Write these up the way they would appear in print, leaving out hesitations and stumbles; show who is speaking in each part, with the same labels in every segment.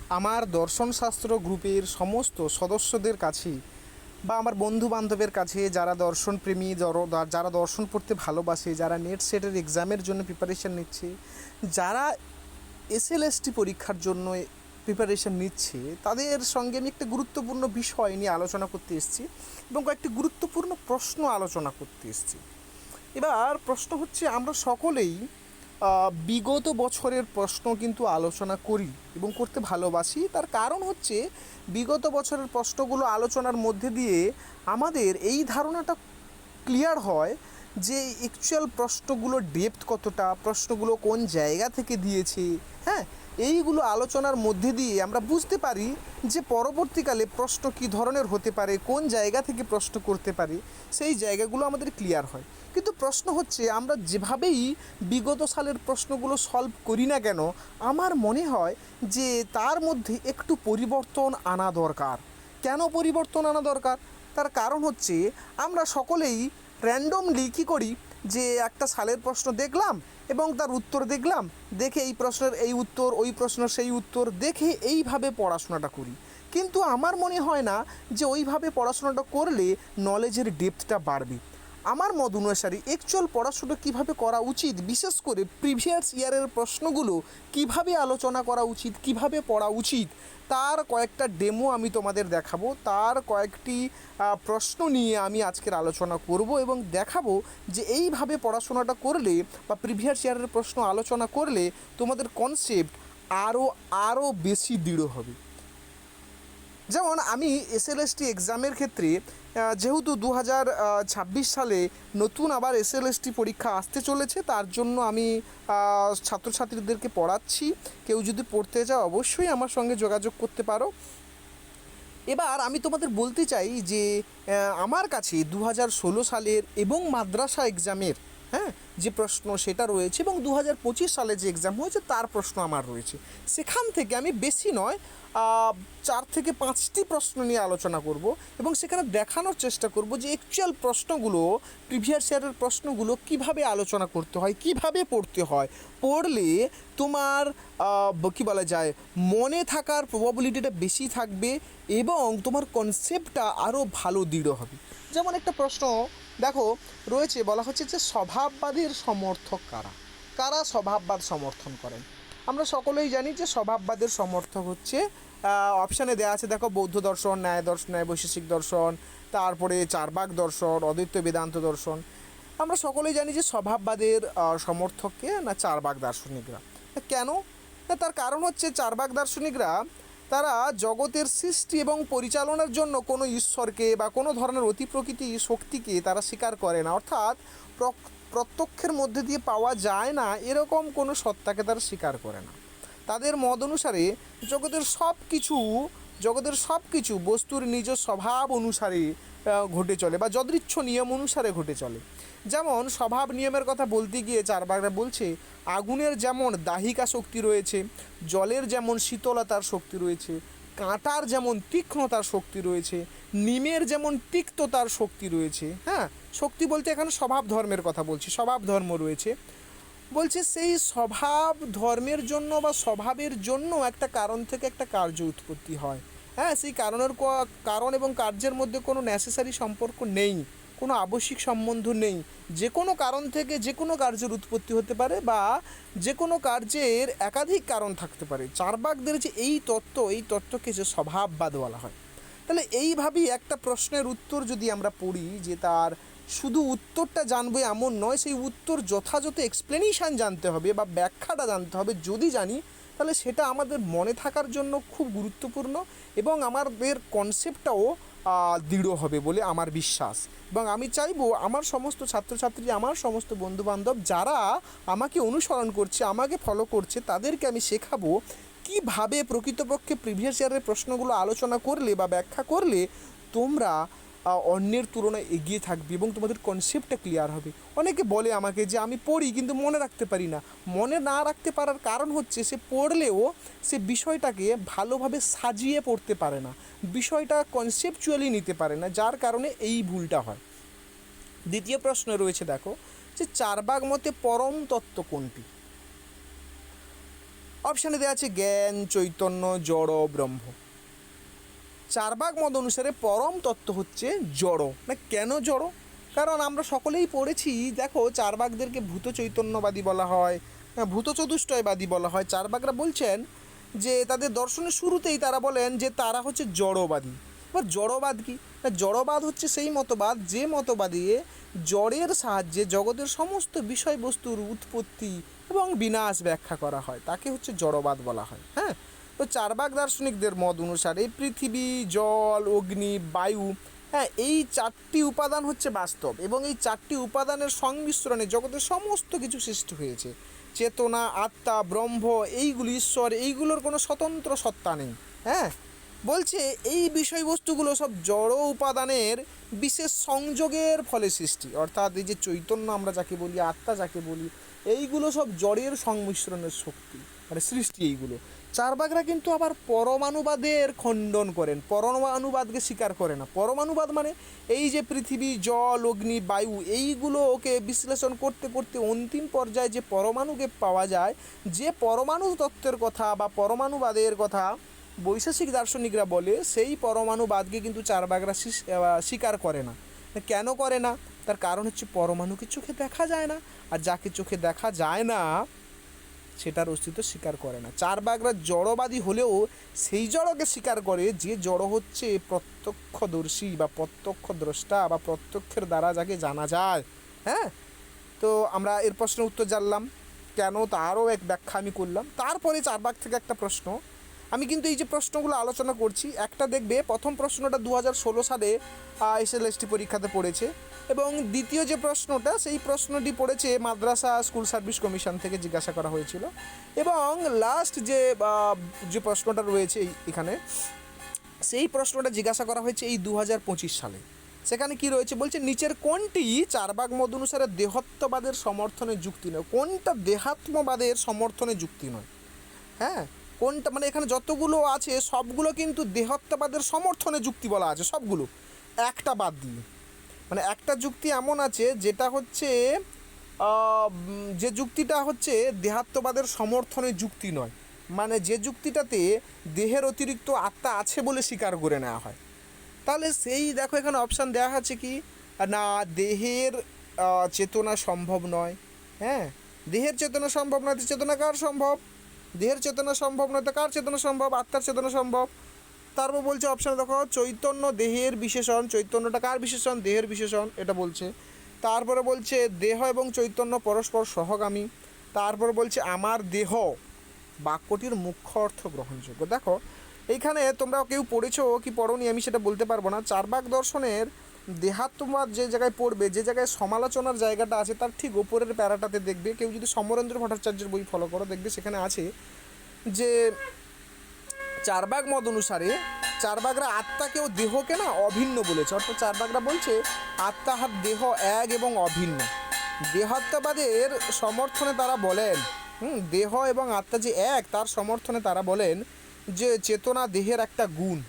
Speaker 1: আমার দর্শনশাস্ত্র গ্রুপের সমস্ত সদস্যদের কাছে বা আমার বন্ধু বান্ধবের কাছে যারা দর্শনপ্রেমী, যারা দর্শন পড়তে ভালোবাসে, যারা নেট সেটের এক্সামের জন্য প্রিপারেশান নিচ্ছে, যারা এসএলএসটি পরীক্ষার জন্য প্রিপারেশান নিচ্ছে, তাদের সঙ্গে আমি একটা গুরুত্বপূর্ণ বিষয় নিয়ে আলোচনা করতে এসেছি এবং কয়েকটি গুরুত্বপূর্ণ প্রশ্ন আলোচনা করতে এসেছি। এবার প্রশ্ন হচ্ছে, আমরা সকলেই বিগত বছরের প্রশ্ন কিন্তু আলোচনা করি এবং করতে ভালোবাসি। তার কারণ হচ্ছে, বিগত বছরের প্রশ্নগুলো আলোচনার মধ্যে দিয়ে আমাদের এই ধারণাটা ক্লিয়ার হয় যে অ্যাকচুয়াল প্রশ্নগুলো ডেপথ কতটা, প্রশ্নগুলো কোন জায়গা থেকে দিয়েছে। হ্যাঁ, এইগুলো আলোচনার মধ্যে দিয়ে আমরা বুঝতে পারি যে পরবর্তীকালে প্রশ্ন কী ধরনের হতে পারে, কোন জায়গা থেকে প্রশ্ন করতে পারে, সেই জায়গাগুলো আমাদের ক্লিয়ার হয়। কিন্তু প্রশ্ন হচ্ছে, আমরা যেভাবেই বিগত সালের প্রশ্নগুলো সলভ করি না কেন, আমার মনে হয় যে তার মধ্যে একটু পরিবর্তন আনা দরকার। কেন পরিবর্তন আনা দরকার? তার কারণ হচ্ছে, আমরা সকলেই র্যান্ডমলি কী করি যে একটা সালের প্রশ্ন দেখলাম এবং তার উত্তর দেখলাম, দেখে এই প্রশ্নের এই উত্তর, ওই প্রশ্নের সেই উত্তর দেখে এইভাবে পড়াশোনাটা করি। কিন্তু আমার মনে হয় না যে ওইভাবে পড়াশোনাটা করলে নলেজের ডেপথটা বাড়বে। আমার মত অনুসারে অ্যাকচুয়াল পড়াশোনা কীভাবে করা উচিত, বিশেষ করে প্রিভিয়াস ইয়ারের প্রশ্নগুলো কীভাবে আলোচনা করা উচিত, কীভাবে পড়া উচিত, তার কয়েকটা ডেমো আমি তোমাদের দেখাবো। তার কয়েকটি প্রশ্ন নিয়ে আমি আজকের আলোচনা করব এবং দেখাবো যে এইভাবে পড়াশোনাটা করলে বা প্রিভিয়াস ইয়ারের প্রশ্ন আলোচনা করলে তোমাদের কনসেপ্ট আরও বেশি দৃঢ় হবে। যেমন আমি এসএলএসটি এক্সামের ক্ষেত্রে যেহেতু 2026 সালে নতুন আবার এসএলএসটি পরীক্ষা আসতে চলেছে, তার জন্য আমি ছাত্রছাত্রীদেরকে পড়াচ্ছি। কেউ যদি পড়তে চাও অবশ্যই আমার সঙ্গে যোগাযোগ করতে পারো। এবার আমি তোমাদের বলতে চাই যে আমার কাছে 2016 সালের এবং মাদ্রাসা এক্সামের যে প্রশ্ন সেটা রয়েছে, এবং 2025 সালে যে এক্সাম হয়েছে তার প্রশ্ন আমার রয়েছে। সেখান থেকে আমি বেশি নয় 4 থেকে 5টি প্রশ্ন নিয়ে আলোচনা করব এবং সেখানে দেখানোর চেষ্টা করব যে অ্যাকচুয়াল প্রশ্নগুলো, প্রিভিয়াস ইয়ারের প্রশ্নগুলো কীভাবে আলোচনা করতে হয়, কীভাবে পড়তে হয়, পড়লে তোমার কী বলা যায়, মনে থাকার প্রবাবিলিটিটা বেশি থাকবে এবং তোমার কনসেপ্টটা আরও ভালো দৃঢ় হবে। যেমন একটা প্রশ্ন দেখো রয়েছে, বলা হচ্ছে যে স্বভাববাদের সমর্থক কারা, কারা স্বভাববাদ সমর্থন করেন। আমরা সকলেই জানি যে স্বভাববাদের সমর্থক হচ্ছে, অপশানে দেওয়া আছে দেখো, বৌদ্ধ দর্শন, ন্যায় বৈশেষিক দর্শন, তারপরে চারবাক দর্শন, অদ্বৈত বেদান্ত দর্শন। আমরা সকলেই জানি যে স্বভাববাদের সমর্থককে না চারবাক দার্শনিকরা। কেন? তার কারণ হচ্ছে, চারবাক দার্শনিকরা তারা জগতের সৃষ্টি এবং পরিচালনার জন্য কোনো ঈশ্বরকে বা কোনো ধরনের অতিপ্রকৃতি শক্তিকে তারা স্বীকার করে না, অর্থাৎ প্রত্যক্ষের মধ্যে দিয়ে পাওয়া যায় না এরকম কোনো সত্তাকে তারা স্বীকার করে না। তাদের মত অনুসারে জগতের সব কিছু বস্তুর নিজ স্বভাব অনুসারে ঘটে চলে বা যদৃচ্ছ নিয়ম অনুসারে ঘটে চলে। যেমন স্বভাব নিয়মের কথা বলতে গিয়ে চারবাকরা বলছে, আগুনের যেমন দাহিকা শক্তি রয়েছে, জলের যেমন শীতলতার শক্তি রয়েছে, কাঁটার যেমন তীক্ষ্ণতার শক্তি রয়েছে, নিমের যেমন তিক্ততার শক্তি রয়েছে। শক্তি বলতে এখানে স্বভাব ধর্মের কথা বলছি, স্বভাব ধর্ম রয়েছে। বলছে সেই স্বভাব ধর্মের জন্য বা স্বভাবের জন্য একটা কারণ থেকে একটা কার্য উৎপত্তি হয়। সেই কারণ এবং কার্যের মধ্যে কোনো নেসেসারি সম্পর্ক নেই, কোনো আবশ্যিক সম্বন্ধ নেই। যে কোনো কারণ থেকে যে কোনো কার্যের উৎপত্তি হতে পারে বা যে কোনো কার্যের একাধিক কারণ থাকতে পারে। চারবাকদের যে এই তত্ত্বকে যে স্বভাববাদ বলা হয়। তাহলে এইভাবেই একটা প্রশ্নের উত্তর যদি আমরা পড়ি, যে তার শুধু উত্তরটা জানবো এমন নয়, সেই উত্তর যথাযথ এক্সপ্লেনেশান জানতে হবে বা ব্যাখ্যাটা জানতে হবে। যদি জানি তাহলে সেটা আমাদের মনে থাকার জন্য খুব গুরুত্বপূর্ণ এবং আমাদের কনসেপ্টটাও দৃঢ় হবে বলে আমার বিশ্বাস। এবং আমি চাইবো আমার সমস্ত ছাত্রছাত্রী, আমার সমস্ত বন্ধুবান্ধব যারা আমাকে অনুসরণ করছে, আমাকে ফলো করছে, তাদেরকে আমি শেখাবো কীভাবে প্রকৃতপক্ষে প্রিভিয়াস ইয়ারের প্রশ্নগুলো আলোচনা করলে বা ব্যাখ্যা করলে তোমরা অন্যের তুলনায় এগিয়ে থাকবে এবং তোমাদের কনসেপ্টটা ক্লিয়ার হবে। অনেকে বলে আমাকে যে আমি পড়ি কিন্তু মনে রাখতে পারি না। মনে না রাখতে পারার কারণ হচ্ছে, সে পড়লেও সে বিষয়টাকে ভালোভাবে সাজিয়ে পড়তে পারে না, বিষয়টা কনসেপচুয়ালি নিতে পারে না, যার কারণে এই ভুলটা হয়। দ্বিতীয় প্রশ্ন রয়েছে দেখো, যে চারবাক মতে পরম তত্ত্ব কোনটি? অপশানে দেওয়া আছে জ্ঞান, চৈতন্য, জড়, ব্রহ্ম। চারবাক মত অনুসারে পরম তত্ত্ব হচ্ছে জড়। না কেন জড়? কারণ আমরা সকলেই পড়েছি, দেখো চারবাকদেরকে ভূত চৈতন্যবাদী বলা হয়, ভূত চতুষ্টয়বাদী বলা হয়। চারবাকরা বলছেন যে তাদের দর্শনের শুরুতেই তারা বলেন যে তারা হচ্ছে জড়বাদী। এবার জড়বাদ কি? না, জড়বাদ হচ্ছে সেই মতবাদ যে মতবাদে জড়ের সাহায্যে জগতের সমস্ত বিষয়বস্তুর উৎপত্তি এবং বিনাশ ব্যাখ্যা করা হয়, তাকে হচ্ছে জড়বাদ বলা হয়। হ্যাঁ, তো চারবাক দার্শনিকদের মত অনুসারে পৃথিবী, জল, অগ্নি, বায়ু, হ্যাঁ, এই চারটি উপাদান হচ্ছে বাস্তব এবং এই চারটি উপাদানের সংমিশ্রণে জগতের সমস্ত কিছু সৃষ্টি হয়েছে। চেতনা, আত্মা, ব্রহ্ম, এইগুলো ঈশ্বর, এইগুলোর কোনো স্বতন্ত্র সত্তা নেই। হ্যাঁ, বলছে এই বিষয়বস্তুগুলো সব জড় উপাদানের বিশেষ সংযোগের ফলে সৃষ্টি, অর্থাৎ এই যে চৈতন্য আমরা যাকে বলি, আত্মা যাকে বলি, এইগুলো সব জড়ের সংমিশ্রণের শক্তি, মানে সৃষ্টি এইগুলো। চারবাকরা কিন্তু আবার পরমাণুবাদের খণ্ডন করেন, পরমাণুবাদকে স্বীকার করে না। পরমাণুবাদ মানে এই যে পৃথিবী, জল, অগ্নি, বায়ু, এইগুলোকে বিশ্লেষণ করতে করতে অন্তিম পর্যায়ে যে পরমাণুকে পাওয়া যায়, যে পরমাণু তত্ত্বের কথা বা পরমাণুবাদের কথা বৈশেষিক দার্শনিকরা বলে, সেই পরমাণুবাদকে কিন্তু চারবাকরা স্বীকার করে না। কেন করে না? তার কারণ হচ্ছে পরমাণুকে চোখে দেখা যায় না, আর যাকে চোখে দেখা যায় না সেটার অস্তিত্ব স্বীকার করে না। চারবাকরা জড়বাদী হলেও সেই জড়কে স্বীকার করে যে জড় হচ্ছে প্রত্যক্ষদর্শী বা প্রত্যক্ষ দ্রষ্টা বা প্রত্যক্ষের দ্বারা যাকে জানা যায়। হ্যাঁ, তো আমরা এর প্রশ্নের উত্তর জানলাম কেন, তারও এক ব্যাখ্যা আমি করলাম। তারপরে চারবাক থেকে একটা প্রশ্ন, আমি কিন্তু এই যে প্রশ্নগুলো আলোচনা করছি, একটা দেখবে প্রথম প্রশ্নটা 2016 সালে এসএলএসটি পরীক্ষাতে পড়েছে, এবং দ্বিতীয় যে প্রশ্নটা সেই প্রশ্নটি পড়েছে মাদ্রাসা স্কুল সার্ভিস কমিশন থেকে জিজ্ঞাসা করা হয়েছিল, এবং লাস্ট যে প্রশ্নটা রয়েছে এখানে, সেই প্রশ্নটা জিজ্ঞাসা করা হয়েছে এই 2025 সালে। সেখানে কি রয়েছে বলছে, নিচের কোনটি চারবাক মত অনুসারে দেহত্ববাদের সমর্থনে যুক্তি নয়? কোনটা দেহাত্মবাদের সমর্থনে যুক্তি নয়? হ্যাঁ, কোনটা, মানে এখানে যতগুলো আছে সবগুলো কিন্তু দেহত্ববাদের সমর্থনে যুক্তি বলা আছে, সবগুলো, একটা বাদ দিয়ে। মানে একটা যুক্তি এমন আছে যেটা হচ্ছে যে যুক্তিটা হচ্ছে দেহাত্মবাদের সমর্থনে যুক্তি নয়, মানে যে যুক্তিটাতে দেহের অতিরিক্ত আত্মা আছে বলে স্বীকার করে নেওয়া হয়। তাহলে সেই দেখো এখানে অপশান দেওয়া আছে কি না, দেহের চেতনা সম্ভব নয়। হ্যাঁ, দেহের চেতনা সম্ভব নয়, চেতনা কার সম্ভব? দেহের চেতনা সম্ভব নয় তো কার চেতনা সম্ভব? আত্মার চেতনা সম্ভব। তারপর বলছে অপশানে দেখো, চৈতন্য দেহের বিশেষণ। চৈতন্যটা কার বিশেষণ? দেহের বিশেষণ, এটা বলছে। তারপরে বলছে দেহ এবং চৈতন্য পরস্পর সহগামী। তারপর বলছে আমার দেহ বাক্যটির মুখ্য অর্থ গ্রহণযোগ্য। দেখো এইখানে তোমরা কেউ পড়েছো কি পড়োনি আমি সেটা বলতে পারবো না। চারবাক দর্শনের দেহাত্মবাদ যে জায়গায় পড়বে, যে জায়গায় সমালোচনার জায়গাটা আছে, তার ঠিক ওপরের প্যারাটাতে দেখবে, কেউ যদি সমরেন্দ্র ভট্টাচার্যের বই ফলো করো দেখবে সেখানে আছে যে চারবাক মত অনুসারে চারবাকরা আত্মাকেও দেহকে না অভিন্ন বলেছে। অর্থাৎ চারবাকরা বলছে আত্মা আর দেহ এক এবং অভিন্ন। দেহাত্মবাদের সমর্থনে তারা বলেন, দেহ এবং আত্মা যে এক, তার সমর্থনে তারা বলেন যে চেতনা দেহের একটা গুণ।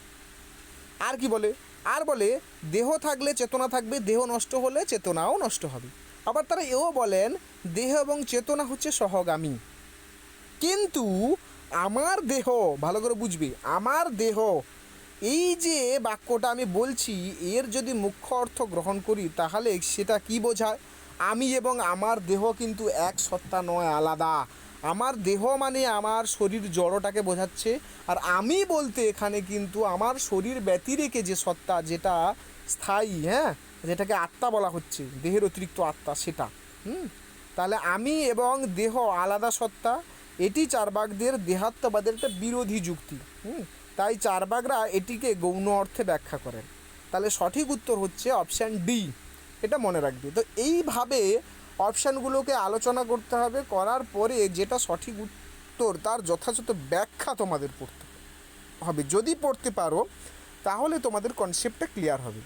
Speaker 1: আর কি বলে? আর বলে দেহ থাকলে চেতনা থাকবে, দেহ নষ্ট হলে চেতনাও নষ্ট হবে। আবার তারা এও বলেন দেহ এবং চেতনা হচ্ছে সহগামী। কিন্তু আমার দেহ, ভালো করে বুঝবে, আমার দেহ, এই যে বাক্যটা আমি বলছি, এর যদি মুখ্য অর্থ গ্রহণ করি তাহলে সেটা কি বোঝায়? আমি এবং আমার দেহ কিন্তু এক সত্তা নয়, আলাদা। আমার দেহ মানে আমার শরীর জড়টাকে বোঝাচ্ছে, আর আমি বলতে এখানে কিন্তু আমার শরীর ব্যতিরেকে যে সত্তা, যেটা স্থায়ী, হ্যাঁ, যেটাকে আত্মা বলা হচ্ছে, দেহের অতিরিক্ত আত্মা, সেটা। তাহলে আমি এবং দেহ আলাদা সত্তা, এটি চারবাকদের দেহাত্মবাদের একটা বিরোধী যুক্তি। তাই চারবাকরা এটিকে গৌণ অর্থে ব্যাখ্যা করেন। তাহলে সঠিক উত্তর হচ্ছে অপশান ডি, এটা মনে রাখবে। তো এইভাবে অপশানগুলোকে আলোচনা করতে হবে, করার পরে যেটা সঠিক উত্তর তার যথাযথ ব্যাখ্যা তোমাদের পড়তে হবে। যদি পড়তে পারো তাহলে তোমাদের কনসেপ্টটা ক্লিয়ার হবে।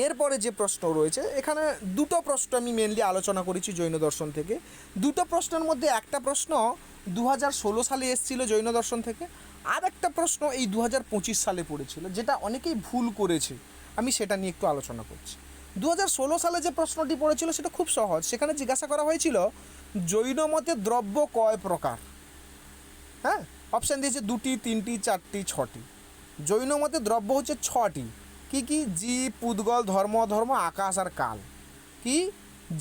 Speaker 1: এরপরে যে প্রশ্ন রয়েছে, এখানে দুটো প্রশ্ন আমি মেনলি আলোচনা করেছি জৈন দর্শন থেকে। দুটো প্রশ্নের মধ্যে একটা প্রশ্ন 2016 সালে এসেছিলো জৈন দর্শন থেকে, আর একটা প্রশ্ন এই 2025 সালে পড়েছিল, যেটা অনেকেই ভুল করেছে, আমি সেটা নিয়ে একটু আলোচনা করছি। 2016 সালে যে প্রশ্নটি পড়েছিল সেটা খুব সহজ। সেখানে জিজ্ঞাসা করা হয়েছিল জৈন মতে দ্রব্য কয় প্রকার। হ্যাঁ, অপশান দিয়েছে 2টি 3টি 4টি 6টি। জৈন মতে দ্রব্য হচ্ছে 6টি। কি কি? জীব, পুদ্গল, ধর্ম অধর্ম, আকাশ আর কাল। কি?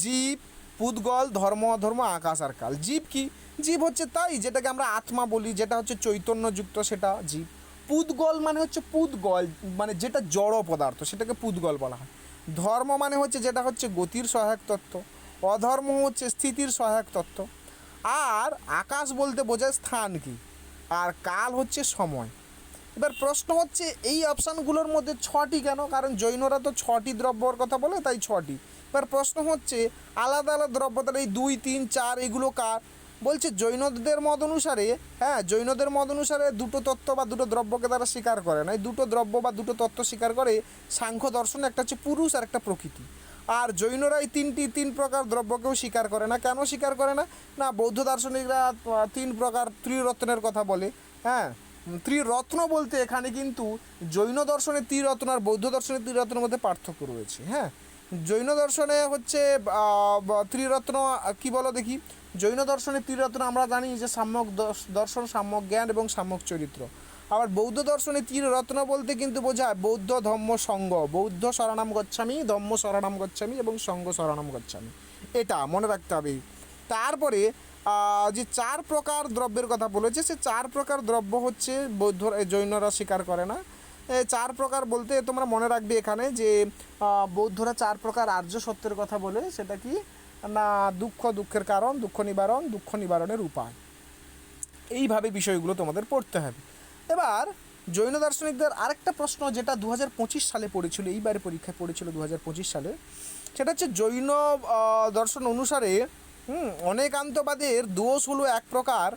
Speaker 1: জীব, পুদ্গল, ধর্ম অধর্ম, আকাশ আর কাল। জীব কি? জীব হচ্ছে তাই যেটাকে আমরা আত্মা বলি, যেটা হচ্ছে চৈতন্যযুক্ত, সেটা জীব। পুদ্গল মানে হচ্ছে পুদ্গল মানে যেটা জড় পদার্থ, সেটাকে পুদ্গল বলা হয়। ধর্ম মানে হচ্ছে যেটা হচ্ছে গতির সহায়ক তত্ত্ব। অধর্ম হচ্ছে স্থিতির সহায়ক তত্ত্ব। আর আকাশ বলতে বোঝায় স্থান কি, আর কাল হচ্ছে সময়। এবার প্রশ্ন হচ্ছে এই অপশানগুলোর মধ্যে 6টি কেন? কারণ জৈনরা তো 6টি দ্রব্যর কথা বলে, তাই 6টি। এবার প্রশ্ন হচ্ছে আলাদা আলাদা দ্রব্য, তাহলে এই 2, 3, 4 এগুলো কার? বলছে জৈনদের মত অনুসারে, হ্যাঁ, জৈনদের মত অনুসারে দুটো তত্ত্ব বা দুটো দ্রব্যকে তারা স্বীকার করে না। এই দুটো দ্রব্য বা দুটো তত্ত্ব স্বীকার করে সাংখ্য দর্শনে, একটা হচ্ছে পুরুষ আর একটা প্রকৃতি। আর জৈনরা এই 3 প্রকার দ্রব্যকেও স্বীকার করে না। কেন স্বীকার করে না? না, বৌদ্ধ দার্শনিকরা 3 প্রকার ত্রিরত্নের কথা বলে। হ্যাঁ, ত্রিরত্ন বলতে এখানে কিন্তু জৈন দর্শনের ত্রিরত্ন আর বৌদ্ধ দর্শনের ত্রিরত্নের মধ্যে পার্থক্য রয়েছে। হ্যাঁ, জৈন দর্শনে হচ্ছে ত্রিরত্ন কি বলো দেখি? জৈন দর্শনের ত্রিরত্ন আমরা জানি যে সাম্যক দর্শন, সাম্যক জ্ঞান এবং সাম্যক চরিত্র। আবার বৌদ্ধ দর্শনে ত্রিরত্ন বলতে কিন্তু বোঝায় বৌদ্ধ ধম্ম সঙ্গ, বৌদ্ধ শরণাম গচ্ছামি, ধম্ম শরণাম গচ্ছামি এবং সঙ্গ শরণাম গচ্ছামি। এটা মনে রাখতে হবে। তারপরে যে 4 প্রকার দ্রব্যের কথা বলেছে, সে 4 প্রকার দ্রব্য হচ্ছে বৌদ্ধ জৈনরা স্বীকার করে না। 4 প্রকার বলতে তোমরা মনে রাখবে এখানে যে বৌদ্ধরা 4 প্রকার আর্য সত্যের কথা বলে। সেটা কি না? দুঃখ, দুঃখের কারণ, দুঃখ নিবারণ, দুঃখ নিবারণের উপায়। এইভাবে বিষয়গুলো তোমাদের পড়তে হবে। এবার জৈন দার্শনিকদের আরেকটা প্রশ্ন, যেটা 2025 সালে পড়েছিল, এইবারে পরীক্ষায় পড়েছিল 2025 সালে, সেটা হচ্ছে জৈন দর্শন অনুসারে অনেকান্তবাদের দোষ হলো এক প্রকার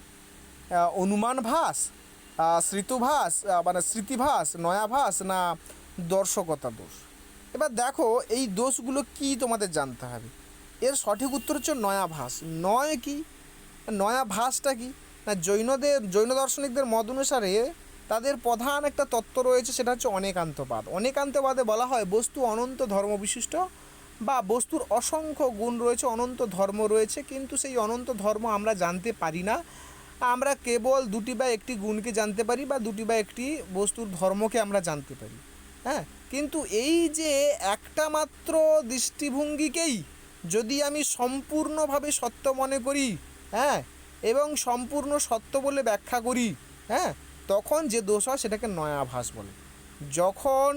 Speaker 1: অনুমানভাস, স্মৃতুভাস মানে স্মৃতিভাস, নয়াভাস না দর্শকতা দোষ। এবার দেখো এই দোষগুলো কি তোমাদের জানতে হবে। এর সঠিক উত্তর হচ্ছে নয়াভাস। নয় কি? নয়াভাসটা কি না, জৈন দার্শনিকদের মত অনুসারে তাদের প্রধান একটা তত্ত্ব রয়েছে, সেটা হচ্ছে অনেকান্তবাদ। অনেকান্তবাদে বলা হয় বস্তু অনন্ত ধর্মবিশিষ্ট, বা বস্তুর অসংখ্য গুণ রয়েছে, অনন্ত ধর্ম রয়েছে, কিন্তু সেই অনন্ত ধর্ম আমরা জানতে পারি না। আমরা কেবল 2টি বা 1টি গুণকে জানতে পারি, বা 2টি বা 1টি বস্তুর ধর্মকে আমরা জানতে পারি। হ্যাঁ, কিন্তু এই যে একটা মাত্র দৃষ্টিভঙ্গিকেই যদি আমি সম্পূর্ণভাবে সত্য মনে করি, হ্যাঁ, এবং সম্পূর্ণ সত্য বলে ব্যাখ্যা করি, হ্যাঁ, তখন যে দোষ হয় সেটাকে নয়াভাস বলে। যখন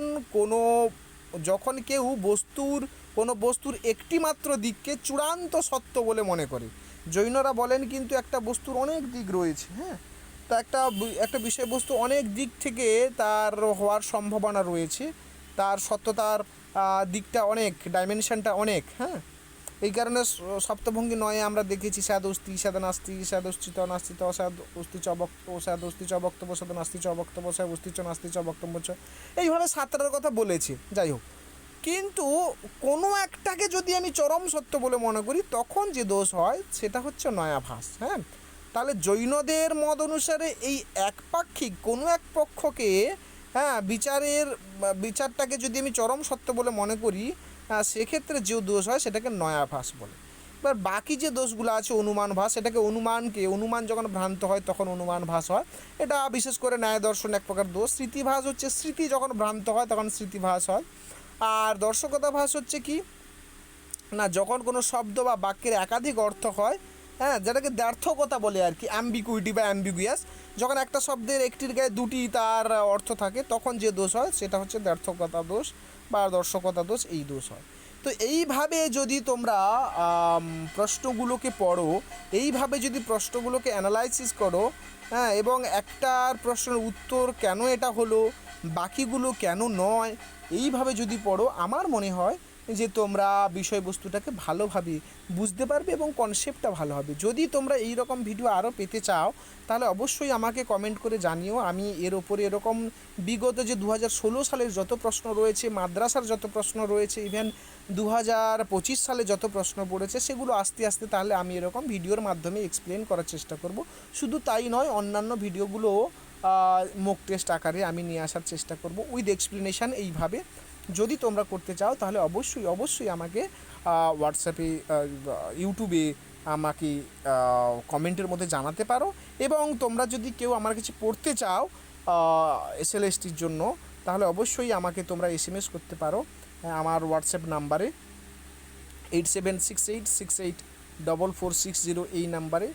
Speaker 1: যখন কেউ কোনো বস্তুর একটি মাত্র দিককে চূড়ান্ত সত্য বলে মনে করে। জৈনরা বলেন কিন্তু একটা বস্তুর অনেক দিক রয়েছে। হ্যাঁ, তা একটা বিষয়বস্তু অনেক দিক থেকে তার হওয়ার সম্ভাবনা রয়েছে, তার সত্যতার দিকটা অনেক, ডাইমেনশনটা অনেক। হ্যাঁ, এই কারণে সপ্তভঙ্গি নয়ে আমরা দেখেছি স্যাদ অস্তি, স্যাদ নাস্তি, স্যাদ অস্তিত নাস্তিত, স্যাদ অস্তি চ বক্তব্য, স্যাদ অস্তি চ বক্তব্য, স্যাদ নাস্তি চ বক্তব্য, স্যাদ অস্তি চ নাস্তি চ বক্তব্য চ, এইভাবে 7টার কথা বলেছে। যাই হোক, কিন্তু কোনো একটাকে যদি আমি চরম সত্য বলে মনে করি, তখন যে দোষ হয় সেটা হচ্ছে নয়াভাস। হ্যাঁ, তাহলে জৈনদের মত অনুসারে এই একপাক্ষিক কোনো এক পক্ষকে, হ্যাঁ, বিচারটাকে যদি আমি চরম সত্য বলে মনে করি, সেক্ষেত্রে যে দোষ হয় সেটাকে নয়াভাস বলে। এবার বাকি যে দোষগুলো আছে অনুমান ভাস, সেটাকে অনুমান যখন ভ্রান্ত হয় তখন অনুমান ভাস হয়। এটা বিশেষ করে ন্যায় দর্শন এক প্রকার দোষ। স্মৃতিভাস হচ্ছে স্মৃতি যখন ভ্রান্ত হয় তখন স্মৃতিভাস হয়। আর দর্শকতা ভাস হচ্ছে কি না, যখন কোনো শব্দ বা বাক্যের একাধিক অর্থ হয়, হ্যাঁ, যেটাকে দ্ব্যর্থকতা বলে আর কি, অ্যাম্বিগুইটি বা অ্যাম্বিগুয়াস, যখন একটা শব্দের একটির গায়ে 2টি তার অর্থ থাকে, তখন যে দোষ হয় সেটা হচ্ছে দ্ব্যর্থকতা দোষ বা দর্শকতা দোষ, এই দোষ হয়। তো এইভাবে যদি তোমরা প্রশ্নগুলোকে পড়ো, এইভাবে যদি প্রশ্নগুলোকে অ্যানালাইসিস করো, হ্যাঁ, এবং একটার প্রশ্নের উত্তর কেন এটা হলো, বাকিগুলো কেন নয়, এইভাবে যদি পড়ো, আমার মনে হয় যে তোমরা বিষয়বস্তুটাকে ভালোভাবে বুঝতে পারবে এবং কনসেপ্টটা ভালো হবে। যদি তোমরা এই রকম ভিডিও আরও পেতে চাও, তাহলে অবশ্যই আমাকে কমেন্ট করে জানিও। আমি এর ওপরে এরকম বিগত যে 2016 সালের যত প্রশ্ন রয়েছে, মাদ্রাসার যত প্রশ্ন রয়েছে, ইভেন 2025 সালে যত প্রশ্ন পড়েছে, সেগুলো আস্তে আস্তে তাহলে আমি এরকম ভিডিওর মাধ্যমে এক্সপ্লেন করার চেষ্টা করব। শুধু তাই নয়, অন্যান্য ভিডিওগুলো মক টেস্ট আকারে আমি নিয়ে আসার চেষ্টা করব উইথ এক্সপ্লেনেশান। এইভাবে যদি তোমরা করতে চাও তাহলে অবশ্যই আমাকে হোয়াটসঅ্যাপে, ইউটিউবে আমাকে কমেন্টের মধ্যে জানাতে পারো। এবং তোমরা যদি কেউ আমার কাছে পড়তে চাও এসএলএসটির জন্য, তাহলে অবশ্যই আমাকে তোমরা এসএমএস করতে পারো আমার হোয়াটসঅ্যাপ নাম্বারে 8768684460 এই নাম্বারে,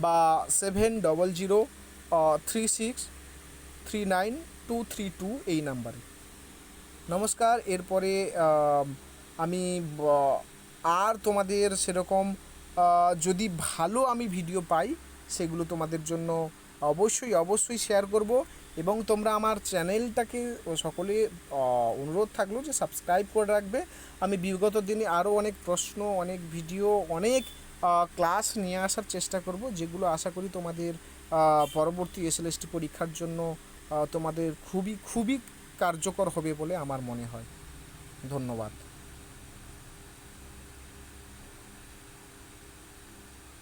Speaker 1: বা 7036392232 এই নাম্বারে। নমস্কার। এরপরে আমি আর তোমাদের সেরকম যদি ভালো আমি ভিডিও পাই সেগুলো তোমাদের জন্য অবশ্যই অবশ্যই শেয়ার করব। এবং তোমরা আমার চ্যানেলটাকে সকলে অনুরোধ থাকলো যে সাবস্ক্রাইব করে রাখবে। আমি বিগত দিনে আরও অনেক প্রশ্ন, অনেক ভিডিও, অনেক ক্লাস নিয়ে আসার চেষ্টা করব, যেগুলো আশা করি তোমাদের পরবর্তী এসএলএসটি পরীক্ষার জন্য তোমাদের খুবই খুবই কার্যকর হবে বলে আমার মনে হয়। ধন্যবাদ।